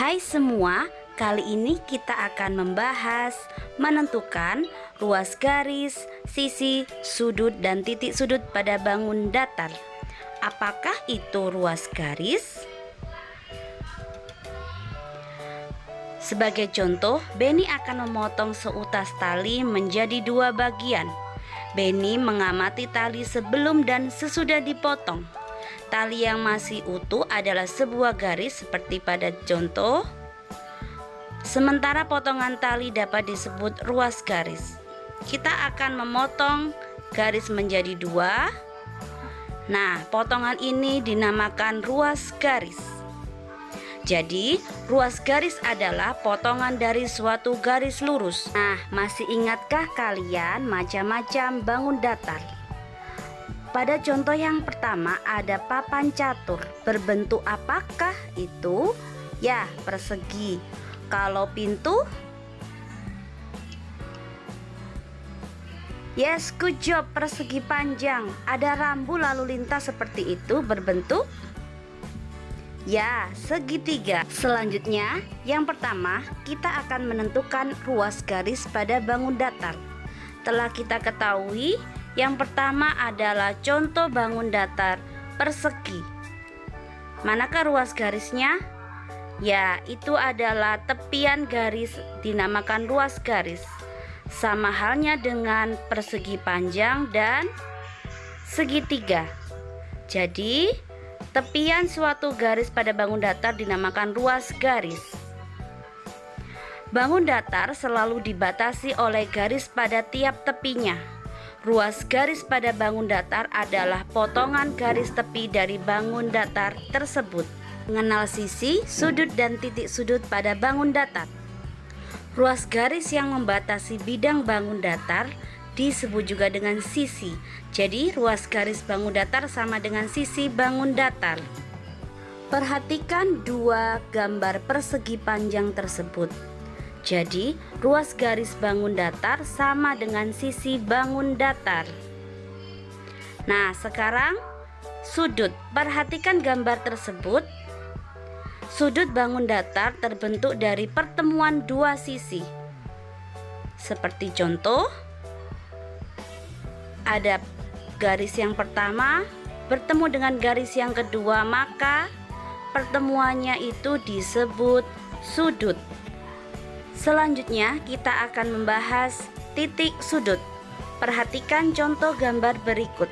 Hai semua, kali ini kita akan membahas menentukan ruas garis, sisi, sudut, dan titik sudut pada bangun datar. Apakah itu ruas garis? Sebagai contoh, Beni akan memotong seutas tali menjadi dua bagian. Beni mengamati tali sebelum dan sesudah dipotong. Tali yang masih utuh adalah sebuah garis seperti pada contoh. Sementara potongan tali dapat disebut ruas garis. Kita akan memotong garis menjadi dua. Nah, potongan ini dinamakan ruas garis. Jadi, ruas garis adalah potongan dari suatu garis lurus. Nah, masih ingatkah kalian macam-macam bangun datar? Pada contoh yang pertama ada papan catur. Berbentuk apakah itu? Ya, persegi. Kalau pintu? Yes, good job, persegi panjang. Ada rambu lalu lintas seperti itu berbentuk? Ya, segitiga. Selanjutnya, yang pertama, kita akan menentukan ruas garis pada bangun datar. Telah kita ketahui, yang pertama adalah contoh bangun datar persegi. Manakah ruas garisnya? Ya, itu adalah tepian garis dinamakan ruas garis. Sama halnya dengan persegi panjang dan segitiga. Jadi, tepian suatu garis pada bangun datar dinamakan ruas garis. Bangun datar selalu dibatasi oleh garis pada tiap tepinya. Ruas garis pada bangun datar adalah potongan garis tepi dari bangun datar tersebut. Mengenal sisi, sudut, dan titik sudut pada bangun datar. Ruas garis yang membatasi bidang bangun datar disebut juga dengan sisi. Jadi, ruas garis bangun datar sama dengan sisi bangun datar. Perhatikan dua gambar persegi panjang tersebut. Jadi, ruas garis bangun datar sama dengan sisi bangun datar. Nah, sekarang sudut. Perhatikan gambar tersebut. Sudut bangun datar terbentuk dari pertemuan dua sisi. Seperti contoh, ada garis yang pertama bertemu dengan garis yang kedua, maka pertemuannya itu disebut sudut. Selanjutnya kita akan membahas titik sudut. Perhatikan contoh gambar berikut.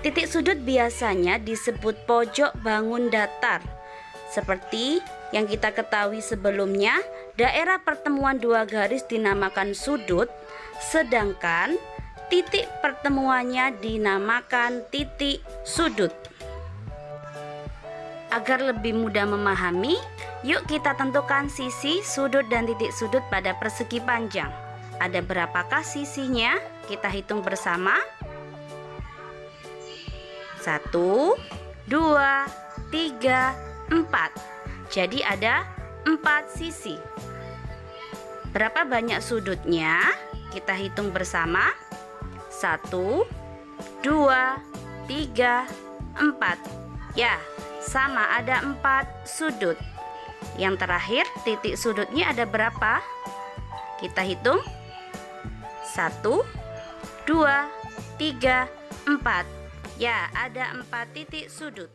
Titik sudut biasanya disebut pojok bangun datar. Seperti yang kita ketahui sebelumnya, daerah pertemuan dua garis dinamakan sudut, sedangkan titik pertemuannya dinamakan titik sudut. Agar lebih mudah memahami, yuk kita tentukan sisi, sudut, dan titik sudut pada persegi panjang. Ada berapakah sisinya? Kita hitung bersama. 1, 2, 3, 4. Jadi ada 4 sisi. Berapa banyak sudutnya? Kita hitung bersama. 1, 2, 3, 4. Ya, sama, ada 4 sudut. Yang terakhir, titik sudutnya ada berapa? Kita hitung. 1, 2, 3, 4. Ya, ada 4 titik sudut.